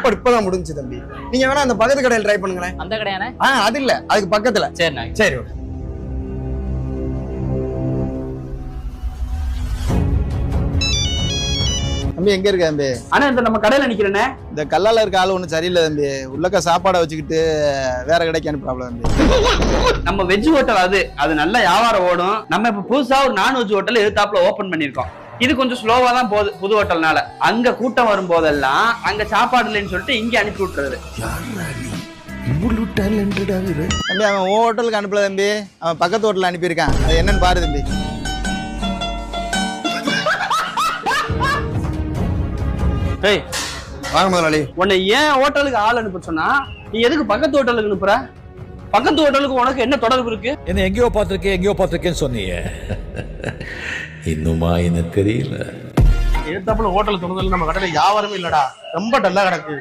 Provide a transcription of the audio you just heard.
இப்பதான் முடிஞ்சு தம்பி. நீங்க வேணா அந்த பக்கத்து கடையில் ட்ரை பண்ணுங்களேன். அந்த கடையானே? அது இல்ல, அதுக்கு பக்கத்துல. சரிண்ணா. சரி. தம்பி எங்க இருக்க தம்பி? ஆனா இந்த நம்ம கடையில நிக்கிறேனே, இந்த கல்லால இருக்க ஆளு ஒன்றும் சரியில்லை தம்பி. உள்ளக்க சாப்பாடை வச்சுக்கிட்டு வேற கடைக்கு அனுப்புறாப்ல தம்பி. நம்ம வெஜ் ஹோட்டல் அது நல்ல வியாபாரம் ஓடும். நம்ம இப்ப புதுசா ஒரு நான்வெஜ் ஹோட்டல் எதிர்த்தாப்புல ஓபன் பண்ணிருக்கோம். இது கொஞ்சம் ஸ்லோவா தான் போகுது புது ஹோட்டல்னால. அங்க கூட்டம் வரும் போதெல்லாம் அங்க சாப்பாடு இல்லைன்னு சொல்லிட்டு இங்க அனுப்பி விட்டுறது. தம்பி அவன் ஓ ஹோட்டலுக்கு அனுப்பல தம்பி, அவன் பக்கத்து ஹோட்டல் அனுப்பியிருக்கான். அது என்னன்னு பாரு தம்பி. ஏய் வாங்க முதலாளி. உன்னை ஏன் ஹோட்டலுக்கு ஆள் அனுப்ப சொன்னா நீ எதுக்கு பக்கத்து ஹோட்டலுக்கு அனுப்புற? பக்கத்து ஹோட்டலுக்கு உனக்கு என்ன தொடர்பு இருக்கு? என்ன எங்கேயோ பார்த்திருக்கேன்னு சொன்னீங்க. இன்னுமா என்ன தெரியல. எடுத்தாப்புல ஹோட்டல் திறந்ததுல நம்ம கடையில வியாபாரமே இல்லடா, ரொம்ப டல்லா கிடக்கு.